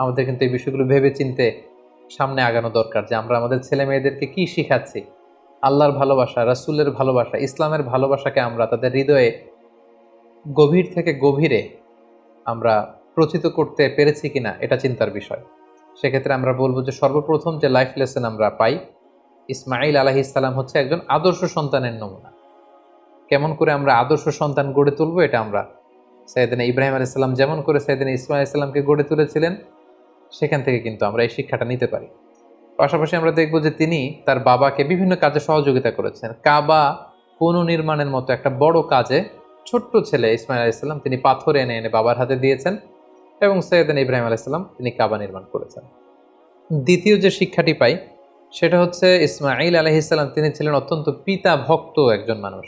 আমাদের কিন্তু এই বিষয়গুলো ভেবে চিনতে সামনে আগানো দরকার, যে আমরা আমাদের ছেলে মেয়েদেরকে কি শিখাচ্ছি। আল্লাহর ভালোবাসা, রাসূলের ভালোবাসা, ইসলামের ভালোবাসাকে আমরা তাদের হৃদয়ে গভীর থেকে গভীরে আমরা প্রচিত করতে পেরেছি কিনা, এটা চিন্তার বিষয়। সেক্ষেত্রে আমরা বলবো যে সর্বপ্রথম যে লাইফ লেসন আমরা পাই, ইসমাঈল আলাইহিস সালাম হচ্ছে একজন আদর্শ সন্তানের নমুনা। কেমন করে আমরা আদর্শ সন্তান গড়ে তুলবো, এটা আমরা সাইয়েদনা ইব্রাহিম আলাইহিস সালাম যেমন করে সাইয়েদনা ইসমাঈল আলাইহিস সালামকে গড়ে তুলেছিলেন, সেখান থেকে কিন্তু আমরা এই শিক্ষাটা নিতে পারি। পাশাপাশি আমরা দেখব যে তিনি তার বাবাকে বিভিন্ন কাজে সহযোগিতা করেছেন। কাবা পুনর্নির্মাণের মতো একটা বড় কাজে ছোট্ট ছেলে ইসমাঈল আলাইহিস সালাম তিনি পাথর এনে এনে বাবার হাতে দিয়েছেন, এবং সাইয়েদনা ইব্রাহিম আলাইহিস সালাম তিনি কাবা নির্মাণ করেছেন। দ্বিতীয় যে শিক্ষাটি পাই সেটা হচ্ছে ইসমাঈল আলাইহিস সালাম তিনি ছিলেন অত্যন্ত পিতা ভক্ত একজন মানুষ।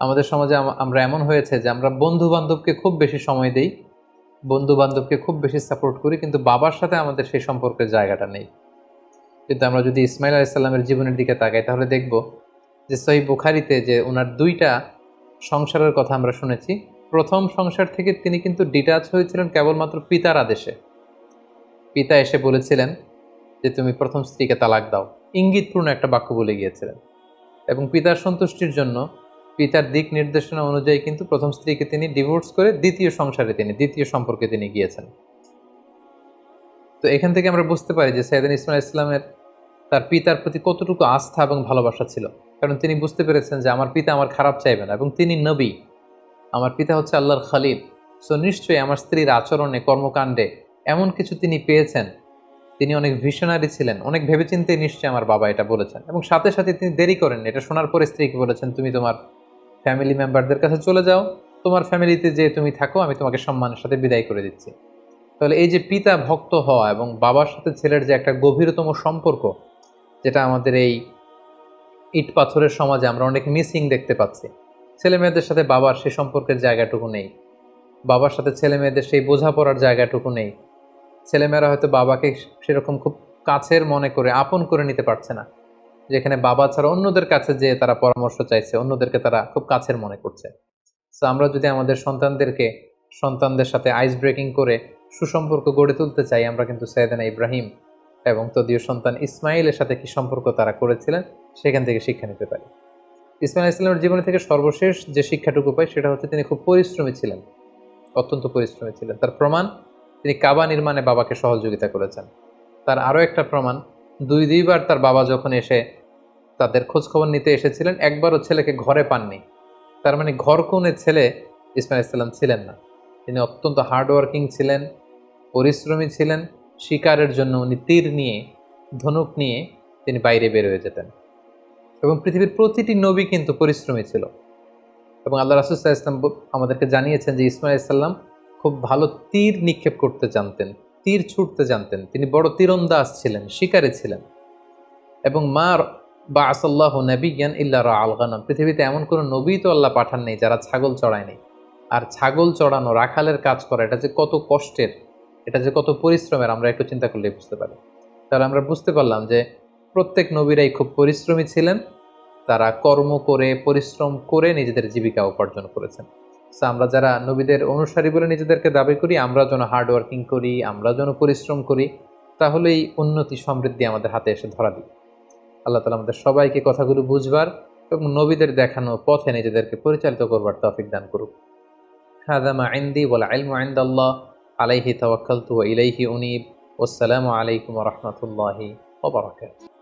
আমাদের সমাজে আমরা এমন হয়েছে যে আমরা বন্ধু বান্ধবকে খুব বেশি সময় দেই, বন্ধু বান্ধবকে খুব বেশি সাপোর্ট করি, কিন্তু বাবার সাথে আমাদের সেই সম্পর্কের জায়গাটা নেই। কিন্তু আমরা যদি ইসমাঈল আলাইহিস সালামের জীবনের দিকে তাকাই তাহলে দেখব যে সহিহ বুখারীতে যে ওনার 2টা সংসারের কথা আমরা শুনেছি। প্রথম সংসার থেকে তিনি কিন্তু ডিটাচ হয়েছিলেন কেবলমাত্র পিতার আদেশে। পিতা এসে বলেছিলেন যে তুমি প্রথম স্ত্রীকে তালাক দাও, ইঙ্গিতপূর্ণ একটা বাক্য বলে গিয়েছিলেন, এবং পিতার সন্তুষ্টির জন্য পিতার দিক নির্দেশনা অনুযায়ী কিন্তু প্রথম স্ত্রীকে তিনি ডিভোর্স করে দ্বিতীয় সংসারে দ্বিতীয় সম্পর্কে তিনি গিয়েছেন। তো এখান থেকে আমরা বুঝতে পারি যে সাইয়েদনা ইসমাঈল আলাইহিস সালামের তার পিতার প্রতি কতটুকু আস্থা এবং ভালোবাসা ছিল। কারণ তিনি বুঝতে পেরেছেন যে আমার পিতা আমার খারাপ চাইবে না, এবং তিনি নবী, আমার পিতা হচ্ছে আল্লাহর খলিল। সো নিশ্চয়ই আমার স্ত্রীর আচরণে, কর্মকাণ্ডে এমন কিছু তিনি পেয়েছেন। তিনি অনেক ভিশনারি ছিলেন, অনেক ভেবেচিন্তে নিশ্চয়ই আমার বাবা এটা বলেছেন, এবং সাথে সাথে তিনি দেরি করেন। এটা শোনার পরে স্ত্রীকে বলেছেন, তুমি তোমার ফ্যামিলি মেম্বারদের কাছে চলে যাও, তোমার ফ্যামিলিতে যে তুমি থাকো, আমি তোমাকে সম্মানের সাথে বিদায় করে দিচ্ছি। তাহলে এই যে পিতা ভক্ত হওয়া এবং বাবার সাথে ছেলের যে একটা গভীরতম সম্পর্ক, যেটা আমাদের এই ইট পাথরের সমাজে আমরা অনেক মিসিং দেখতে পাচ্ছি। ছেলে মেয়েদের সাথে বাবার সেই সম্পর্কের জায়গাটুকু নেই, বাবার সাথে ছেলে মেয়েদের সেই বোঝাপড়ার জায়গাটুকু নেই। ছেলেমেয়েরা হয়তো বাবাকে সেরকম খুব কাছের মনে করে আপন করে নিতে পারছে না, যেখানে বাবা ছাড়া অন্যদের কাছে যে তারা পরামর্শ চাইছে, অন্যদেরকে তারা খুব কাছের মনে করছে। সো আমরা যদি আমাদের সন্তানদের সাথে আইস ব্রেকিং করে সুসম্পর্ক গড়ে তুলতে চাই, আমরা কিন্তু সাইয়েদনা ইব্রাহিম এবং তদীয় সন্তান ইসমাইলের সাথে কি সম্পর্ক তারা করেছিলেন সেখান থেকে শিক্ষা নিতে পারি। ইসমাইল আলাইহিস সালামের জীবনে থেকে সর্বশেষ যে শিক্ষাটুকু পাই সেটা হচ্ছে তিনি খুব পরিশ্রমী ছিলেন, অত্যন্ত পরিশ্রমী ছিলেন। তার প্রমাণ, তিনি কাবা নির্মাণে বাবাকে সহযোগিতা করেছেন। তার আরও একটা প্রমাণ, দুইবার তার বাবা যখন এসে তাদের খোঁজখবর নিতে এসেছিলেন, একবারও ছেলেকে ঘরে পাননি। তার মানে ঘর কোণে ছেলে ইসমাইল আলাইহিস সালাম ছিলেন না। তিনি অত্যন্ত হার্ডওয়ার্কিং ছিলেন, পরিশ্রমী ছিলেন। শিকারের জন্য উনি তীর নিয়ে, ধনুক নিয়ে তিনি বাইরে বের হয়ে যেতেন। এবং পৃথিবীর প্রতিটি নবী কিন্তু পরিশ্রমী ছিল। এবং আল্লাহ রাসূল সাল্লাল্লাহু আলাইহি ওয়াসাল্লাম আমাদেরকে জানিয়েছেন যে ইসমাইল আলাইহিস সালাম খুব ভালো তীর নিক্ষেপ করতে জানতেন, তীর ছুটতে জানতেন। তিনি বড় তীরন্দাজ ছিলেন, শিকারী ছিলেন। এবং মার বাআসাল্লাহু নাবিয়্যান ইল্লা রাআল গানাম, পৃথিবীতে এমন কোনো নবী তো আল্লাহ পাঠান নেই যারা ছাগল চড়ায়নি। আর ছাগল চড়ানো, রাখালের কাজ করা, এটা যে কত কষ্টের, এটা যে কত পরিশ্রমের, আমরা একটু চিন্তা করলেই বুঝতে পারি। তাহলে আমরা বুঝতে পারলাম যে প্রত্যেক নবীরাই খুব পরিশ্রমী ছিলেন। তারা কর্ম করে, পরিশ্রম করে নিজেদের জীবিকা উপার্জন করেছেন। সো আমরা যারা নবীদের অনুসারী বলে নিজেদেরকে দাবি করি, আমরা যেন হার্ড ওয়ার্কিং করি, আমরা যেন পরিশ্রম করি, তাহলেই উন্নতি সমৃদ্ধি আমাদের হাতে এসে ধরা দিই। আল্লাহ তাআলা আমাদের সবাইকে কথাগুলো বুঝবার এবং নবীদের দেখানো পথে নিজেদেরকে পরিচালিত করবার তৌফিক দান করুক। হাযা মা ইনদি ওয়াল ইলমু ইনদাল্লাহ আলাইহি তাওয়াক্কালতু ওয়া ইলাইহি উনীব। ওয়াসসালামু আলাইকুম ওয়া রাহমাতুল্লাহি ওয়া বারাকাতুহু।